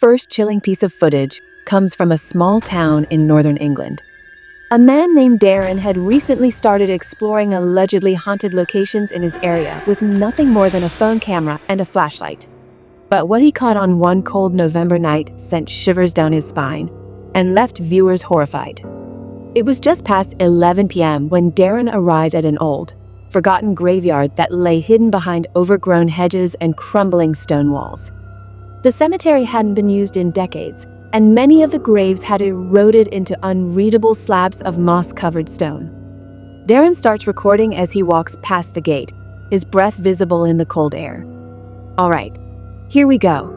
first chilling piece of footage comes from a small town in northern England. A man named Darren had recently started exploring allegedly haunted locations in his area with nothing more than a phone camera and a flashlight. But what he caught on one cold November night sent shivers down his spine and left viewers horrified. It was just past 11 p.m. when Darren arrived at an old, forgotten graveyard that lay hidden behind overgrown hedges and crumbling stone walls. The cemetery hadn't been used in decades, and many of the graves had eroded into unreadable slabs of moss-covered stone. Darren starts recording as he walks past the gate, his breath visible in the cold air. "All right, here we go.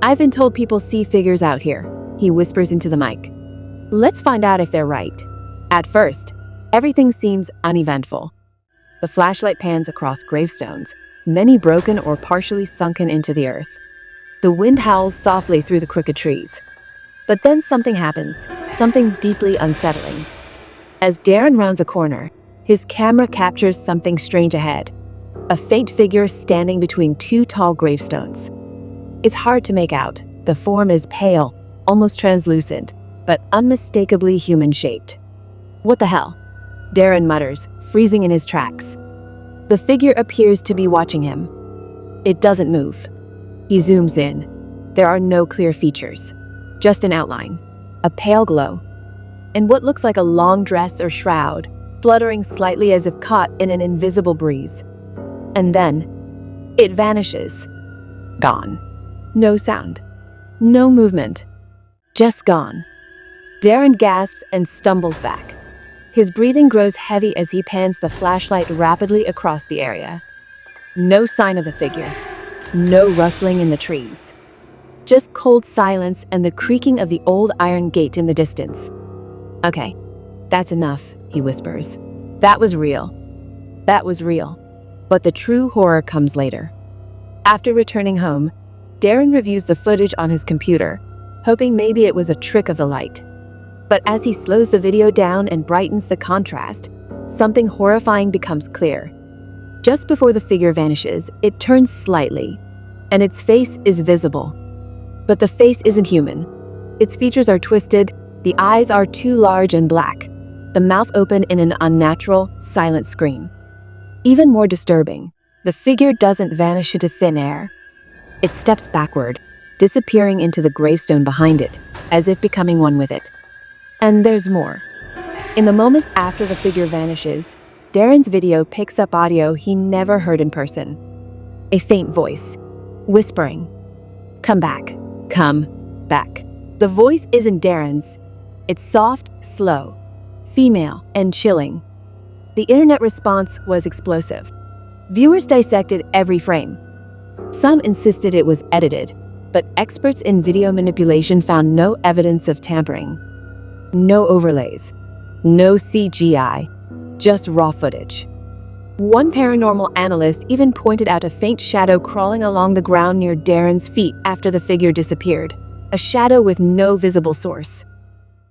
I've been told people see figures out here," he whispers into the mic. "Let's find out if they're right." At first, everything seems uneventful. The flashlight pans across gravestones, many broken or partially sunken into the earth. The wind howls softly through the crooked trees. But then something happens, something deeply unsettling. As Darren rounds a corner, his camera captures something strange ahead. A faint figure standing between two tall gravestones. It's hard to make out. The form is pale, almost translucent, but unmistakably human-shaped. "What the hell?" Darren mutters, freezing in his tracks. The figure appears to be watching him. It doesn't move. He zooms in. There are no clear features, just an outline, a pale glow, and what looks like a long dress or shroud, fluttering slightly as if caught in an invisible breeze. And then, it vanishes. Gone. No sound. No movement. Just gone. Darren gasps and stumbles back. His breathing grows heavy as he pans the flashlight rapidly across the area. No sign of the figure. No rustling in the trees. Just cold silence and the creaking of the old iron gate in the distance. "Okay, that's enough," he whispers. "That was real. That was real." But the true horror comes later. After returning home, Darren reviews the footage on his computer, hoping maybe it was a trick of the light. But as he slows the video down and brightens the contrast, something horrifying becomes clear. Just before the figure vanishes, it turns slightly, and its face is visible. But the face isn't human. Its features are twisted, the eyes are too large and black, the mouth open in an unnatural, silent scream. Even more disturbing, the figure doesn't vanish into thin air. It steps backward, disappearing into the gravestone behind it, as if becoming one with it. And there's more. In the moments after the figure vanishes, Darren's video picks up audio he never heard in person. A faint voice, whispering, "Come back, come back." The voice isn't Darren's. It's soft, slow, female, and chilling. The internet response was explosive. Viewers dissected every frame. Some insisted it was edited, but experts in video manipulation found no evidence of tampering. No overlays, no CGI, just raw footage. One paranormal analyst even pointed out a faint shadow crawling along the ground near Darren's feet after the figure disappeared, a shadow with no visible source.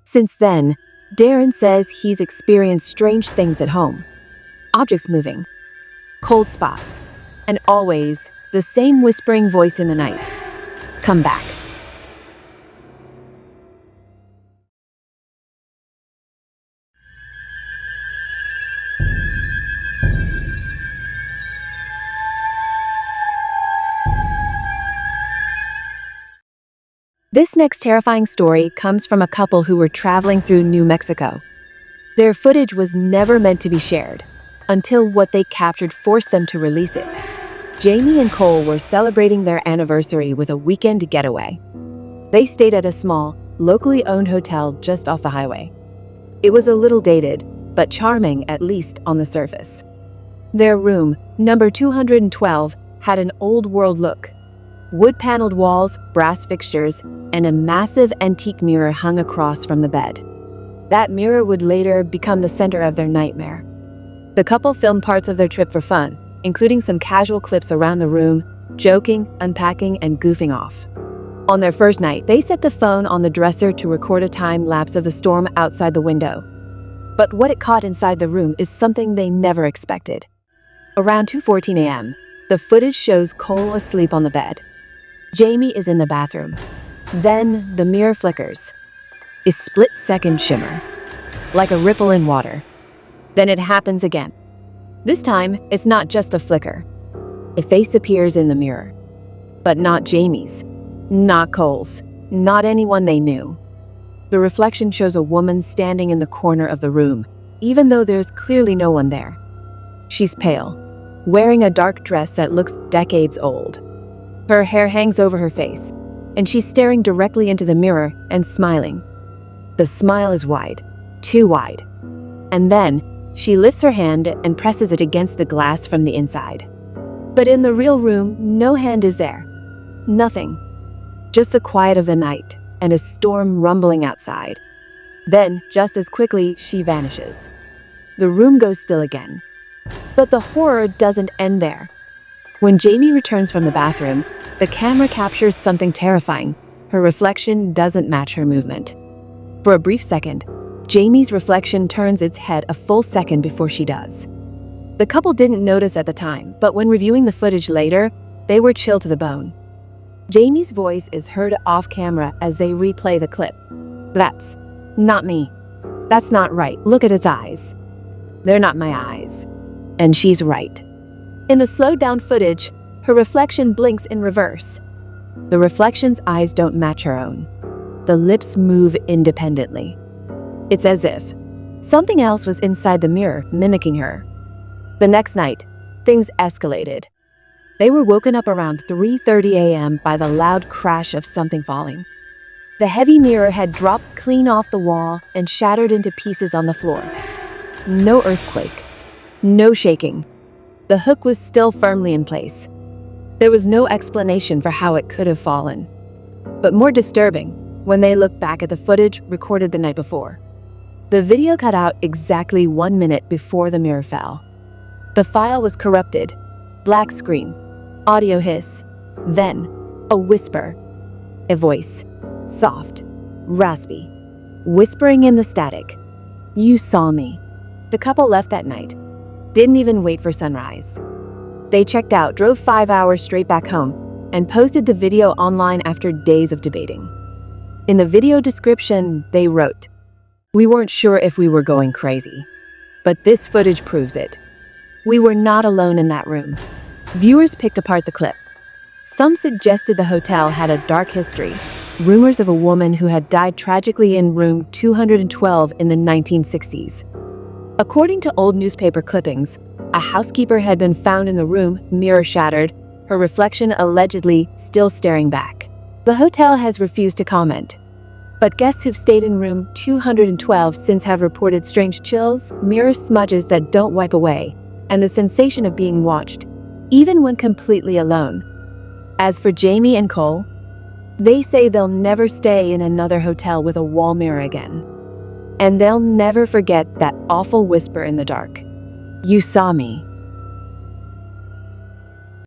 Since then, Darren says he's experienced strange things at home. Objects moving, cold spots, and always the same whispering voice in the night. "Come back." This next terrifying story comes from a couple who were traveling through New Mexico. Their footage was never meant to be shared, until what they captured forced them to release it. Jamie and Cole were celebrating their anniversary with a weekend getaway. They stayed at a small, locally owned hotel just off the highway. It was a little dated, but charming at least on the surface. Their room, number 212, had an old-world look. Wood-paneled walls, brass fixtures, and a massive antique mirror hung across from the bed. That mirror would later become the center of their nightmare. The couple filmed parts of their trip for fun, including some casual clips around the room, joking, unpacking, and goofing off. On their first night, they set the phone on the dresser to record a time lapse of the storm outside the window. But what it caught inside the room is something they never expected. Around 2:14 a.m., the footage shows Cole asleep on the bed. Jamie is in the bathroom. Then the mirror flickers. A split-second shimmer, like a ripple in water. Then it happens again. This time, it's not just a flicker. A face appears in the mirror. But not Jamie's, not Cole's, not anyone they knew. The reflection shows a woman standing in the corner of the room, even though there's clearly no one there. She's pale, wearing a dark dress that looks decades old. Her hair hangs over her face, and she's staring directly into the mirror and smiling. The smile is wide, too wide. And then, she lifts her hand and presses it against the glass from the inside. But in the real room, no hand is there. Nothing. Just the quiet of the night and a storm rumbling outside. Then, just as quickly, she vanishes. The room goes still again. But the horror doesn't end there. When Jamie returns from the bathroom, the camera captures something terrifying. Her reflection doesn't match her movement. For a brief second, Jamie's reflection turns its head a full second before she does. The couple didn't notice at the time, but when reviewing the footage later, they were chilled to the bone. Jamie's voice is heard off camera as they replay the clip. "That's not me. That's not right. Look at his eyes. They're not my eyes." And she's right. In the slowed-down footage, her reflection blinks in reverse. The reflection's eyes don't match her own. The lips move independently. It's as if something else was inside the mirror, mimicking her. The next night, things escalated. They were woken up around 3:30 a.m. by the loud crash of something falling. The heavy mirror had dropped clean off the wall and shattered into pieces on the floor. No earthquake. No shaking. The hook was still firmly in place. There was no explanation for how it could have fallen. But more disturbing, when they looked back at the footage recorded the night before. The video cut out exactly 1 minute before the mirror fell. The file was corrupted. Black screen. Audio hiss. Then, a whisper. A voice. Soft. Raspy. Whispering in the static. "You saw me." The couple left that night. Didn't even wait for sunrise. They checked out, drove 5 hours straight back home, and posted the video online after days of debating. In the video description, they wrote, "We weren't sure if we were going crazy, but this footage proves it. We were not alone in that room." Viewers picked apart the clip. Some suggested the hotel had a dark history, rumors of a woman who had died tragically in room 212 in the 1960s. According to old newspaper clippings, a housekeeper had been found in the room, mirror shattered, her reflection allegedly still staring back. The hotel has refused to comment. But guests who've stayed in room 212 since have reported strange chills, mirror smudges that don't wipe away, and the sensation of being watched, even when completely alone. As for Jamie and Cole, they say they'll never stay in another hotel with a wall mirror again. And they'll never forget that awful whisper in the dark. "You saw me."